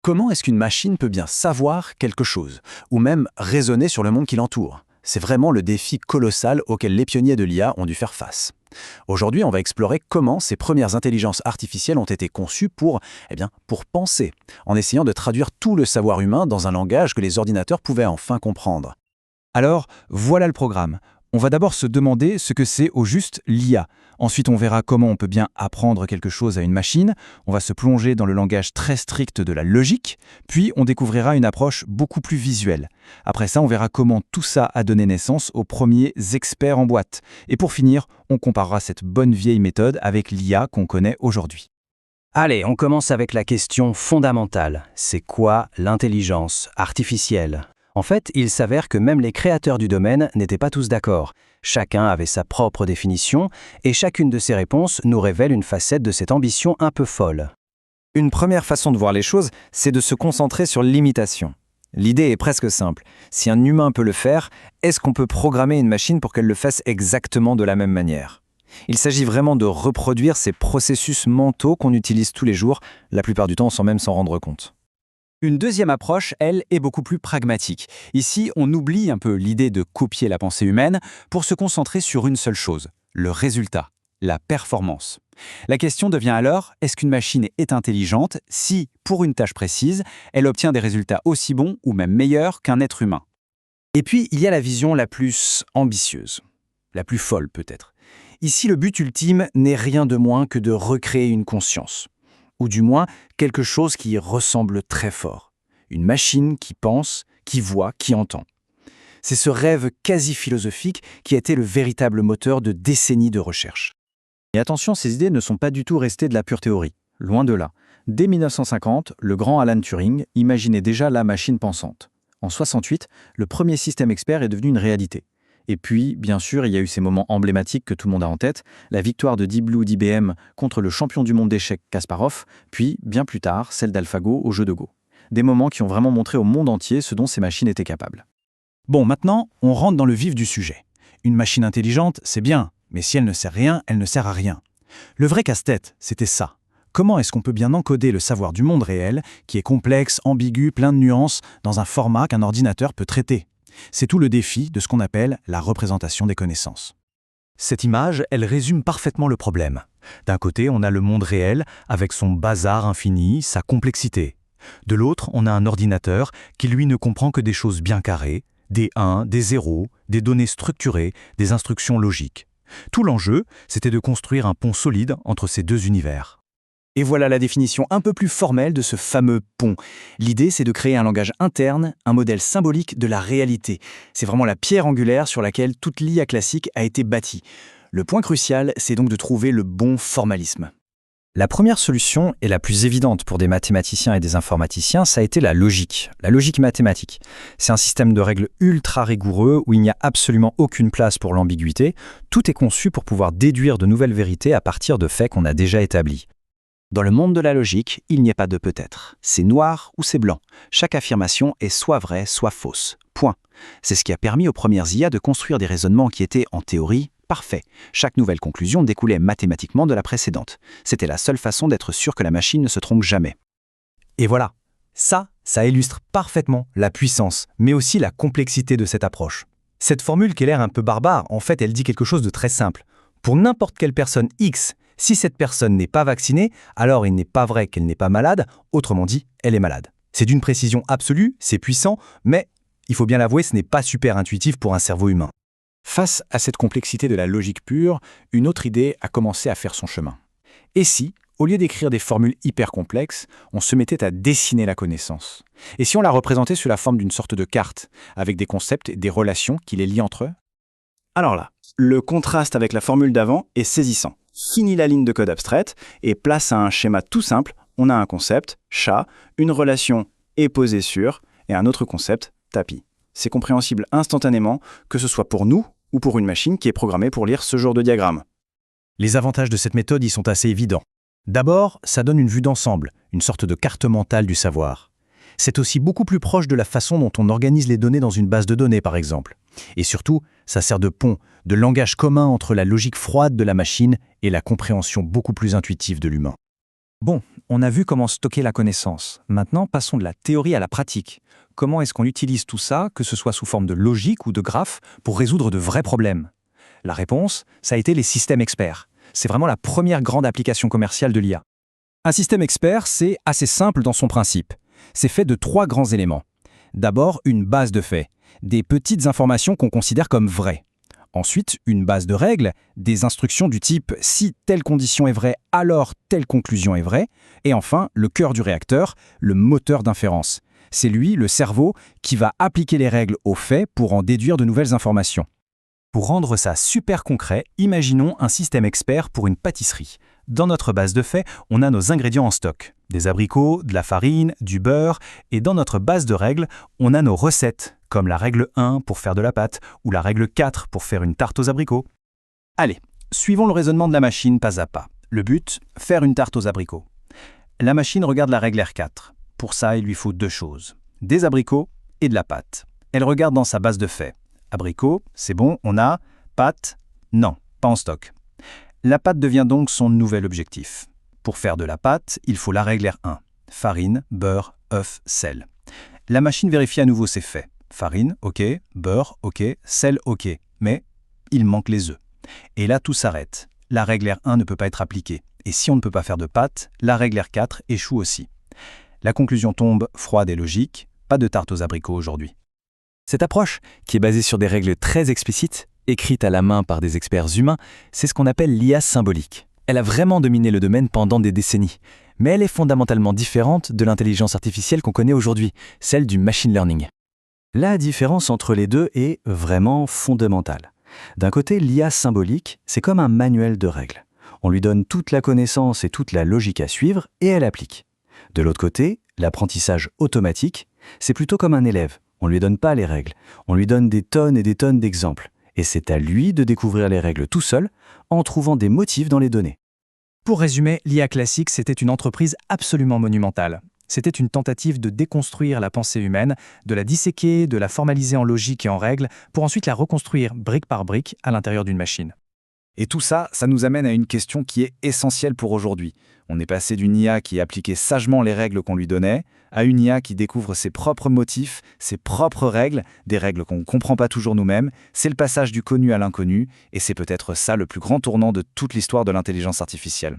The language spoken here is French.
Comment est-ce qu'une machine peut bien savoir quelque chose, ou même raisonner sur le monde qui l'entoure? C'est vraiment le défi colossal auquel les pionniers de l'IA ont dû faire face. Aujourd'hui, on va explorer comment ces premières intelligences artificielles ont été conçues pour penser, en essayant de traduire tout le savoir humain dans un langage que les ordinateurs pouvaient enfin comprendre. Alors, voilà le programme. On va d'abord se demander ce que c'est au juste l'IA. Ensuite, on verra comment on peut bien apprendre quelque chose à une machine. On va se plonger dans le langage très strict de la logique. Puis, on découvrira une approche beaucoup plus visuelle. Après ça, on verra comment tout ça a donné naissance aux premiers experts en boîte. Et pour finir, on comparera cette bonne vieille méthode avec l'IA qu'on connaît aujourd'hui. Allez, on commence avec la question fondamentale. C'est quoi l'intelligence artificielle ? En fait, il s'avère que même les créateurs du domaine n'étaient pas tous d'accord. Chacun avait sa propre définition, et chacune de ces réponses nous révèle une facette de cette ambition un peu folle. Une première façon de voir les choses, c'est de se concentrer sur l'imitation. L'idée est presque simple. Si un humain peut le faire, est-ce qu'on peut programmer une machine pour qu'elle le fasse exactement de la même manière ? Il s'agit vraiment de reproduire ces processus mentaux qu'on utilise tous les jours, la plupart du temps sans même s'en rendre compte. Une deuxième approche, elle, est beaucoup plus pragmatique. Ici, on oublie un peu l'idée de copier la pensée humaine pour se concentrer sur une seule chose, le résultat, la performance. La question devient alors, est-ce qu'une machine est intelligente si, pour une tâche précise, elle obtient des résultats aussi bons ou même meilleurs qu'un être humain ? Et puis, il y a la vision la plus ambitieuse, la plus folle peut-être. Ici, le but ultime n'est rien de moins que de recréer une conscience. Ou du moins quelque chose qui y ressemble très fort. Une machine qui pense, qui voit, qui entend. C'est ce rêve quasi philosophique qui a été le véritable moteur de décennies de recherche. Et attention, ces idées ne sont pas du tout restées de la pure théorie. Loin de là. Dès 1950, le grand Alan Turing imaginait déjà la machine pensante. En 68, le premier système expert est devenu une réalité. Et puis, bien sûr, il y a eu ces moments emblématiques que tout le monde a en tête, la victoire de Deep Blue d'IBM contre le champion du monde d'échecs Kasparov, puis, bien plus tard, celle d'AlphaGo au jeu de Go. Des moments qui ont vraiment montré au monde entier ce dont ces machines étaient capables. Bon, maintenant, on rentre dans le vif du sujet. Une machine intelligente, c'est bien, mais si elle ne sait rien, elle ne sert à rien. Le vrai casse-tête, c'était ça. Comment est-ce qu'on peut bien encoder le savoir du monde réel, qui est complexe, ambigu, plein de nuances, dans un format qu'un ordinateur peut traiter ? C'est tout le défi de ce qu'on appelle la représentation des connaissances. Cette image, elle résume parfaitement le problème. D'un côté, on a le monde réel, avec son bazar infini, sa complexité. De l'autre, on a un ordinateur qui, lui, ne comprend que des choses bien carrées, des 1, des 0, des données structurées, des instructions logiques. Tout l'enjeu, c'était de construire un pont solide entre ces deux univers. Et voilà la définition un peu plus formelle de ce fameux pont. L'idée, c'est de créer un langage interne, un modèle symbolique de la réalité. C'est vraiment la pierre angulaire sur laquelle toute l'IA classique a été bâtie. Le point crucial, c'est donc de trouver le bon formalisme. La première solution, et la plus évidente pour des mathématiciens et des informaticiens, ça a été la logique mathématique. C'est un système de règles ultra rigoureux où il n'y a absolument aucune place pour l'ambiguïté. Tout est conçu pour pouvoir déduire de nouvelles vérités à partir de faits qu'on a déjà établis. Dans le monde de la logique, il n'y a pas de peut-être. C'est noir ou c'est blanc. Chaque affirmation est soit vraie, soit fausse. Point. C'est ce qui a permis aux premières IA de construire des raisonnements qui étaient, en théorie, parfaits. Chaque nouvelle conclusion découlait mathématiquement de la précédente. C'était la seule façon d'être sûr que la machine ne se trompe jamais. Et voilà, ça illustre parfaitement la puissance, mais aussi la complexité de cette approche. Cette formule qui a l'air un peu barbare, en fait, elle dit quelque chose de très simple. Pour n'importe quelle personne X, si cette personne n'est pas vaccinée, alors il n'est pas vrai qu'elle n'est pas malade, autrement dit, elle est malade. C'est d'une précision absolue, c'est puissant, mais il faut bien l'avouer, ce n'est pas super intuitif pour un cerveau humain. Face à cette complexité de la logique pure, une autre idée a commencé à faire son chemin. Et si, au lieu d'écrire des formules hyper complexes, on se mettait à dessiner la connaissance ? Et si on la représentait sous la forme d'une sorte de carte, avec des concepts et des relations qui les lient entre eux ? Alors là, le contraste avec la formule d'avant est saisissant. Fini la ligne de code abstraite et place à un schéma tout simple, on a un concept, chat, une relation est posée sur, et un autre concept, tapis. C'est compréhensible instantanément, que ce soit pour nous ou pour une machine qui est programmée pour lire ce genre de diagramme. Les avantages de cette méthode y sont assez évidents. D'abord, ça donne une vue d'ensemble, une sorte de carte mentale du savoir. C'est aussi beaucoup plus proche de la façon dont on organise les données dans une base de données, par exemple. Et surtout, ça sert de pont, de langage commun entre la logique froide de la machine et la compréhension beaucoup plus intuitive de l'humain. Bon, on a vu comment stocker la connaissance. Maintenant, passons de la théorie à la pratique. Comment est-ce qu'on utilise tout ça, que ce soit sous forme de logique ou de graphe, pour résoudre de vrais problèmes? La réponse, ça a été les systèmes experts. C'est vraiment la première grande application commerciale de l'IA. Un système expert, c'est assez simple dans son principe. C'est fait de 3 grands éléments. D'abord, une base de faits, des petites informations qu'on considère comme vraies. Ensuite, une base de règles, des instructions du type « si telle condition est vraie, alors telle conclusion est vraie ». Et enfin, le cœur du réacteur, le moteur d'inférence. C'est lui, le cerveau, qui va appliquer les règles aux faits pour en déduire de nouvelles informations. Pour rendre ça super concret, imaginons un système expert pour une pâtisserie. Dans notre base de faits, on a nos ingrédients en stock. Des abricots, de la farine, du beurre. Et dans notre base de règles, on a nos recettes, comme la règle 1 pour faire de la pâte ou la règle 4 pour faire une tarte aux abricots. Allez, suivons le raisonnement de la machine pas à pas. Le but, faire une tarte aux abricots. La machine regarde la règle R4. Pour ça, il lui faut 2 choses. Des abricots et de la pâte. Elle regarde dans sa base de faits. Abricots, c'est bon, on a. Pâte, non, pas en stock. La pâte devient donc son nouvel objectif. Pour faire de la pâte, il faut la règle R1. Farine, beurre, œuf, sel. La machine vérifie à nouveau ses faits. Farine, ok. Beurre, ok. Sel, ok. Mais il manque les œufs. Et là, tout s'arrête. La règle R1 ne peut pas être appliquée. Et si on ne peut pas faire de pâte, la règle R4 échoue aussi. La conclusion tombe froide et logique. Pas de tarte aux abricots aujourd'hui. Cette approche, qui est basée sur des règles très explicites, écrites à la main par des experts humains, c'est ce qu'on appelle l'IA symbolique. Elle a vraiment dominé le domaine pendant des décennies, mais elle est fondamentalement différente de l'intelligence artificielle qu'on connaît aujourd'hui, celle du machine learning. La différence entre les deux est vraiment fondamentale. D'un côté, l'IA symbolique, c'est comme un manuel de règles. On lui donne toute la connaissance et toute la logique à suivre et elle applique. De l'autre côté, l'apprentissage automatique, c'est plutôt comme un élève. On ne lui donne pas les règles, on lui donne des tonnes et des tonnes d'exemples. Et c'est à lui de découvrir les règles tout seul, en trouvant des motifs dans les données. Pour résumer, l'IA classique, c'était une entreprise absolument monumentale. C'était une tentative de déconstruire la pensée humaine, de la disséquer, de la formaliser en logique et en règles, pour ensuite la reconstruire brique par brique à l'intérieur d'une machine. Et tout ça, ça nous amène à une question qui est essentielle pour aujourd'hui. On est passé d'une IA qui appliquait sagement les règles qu'on lui donnait, à une IA qui découvre ses propres motifs, ses propres règles, des règles qu'on ne comprend pas toujours nous-mêmes. C'est le passage du connu à l'inconnu, et c'est peut-être ça le plus grand tournant de toute l'histoire de l'intelligence artificielle.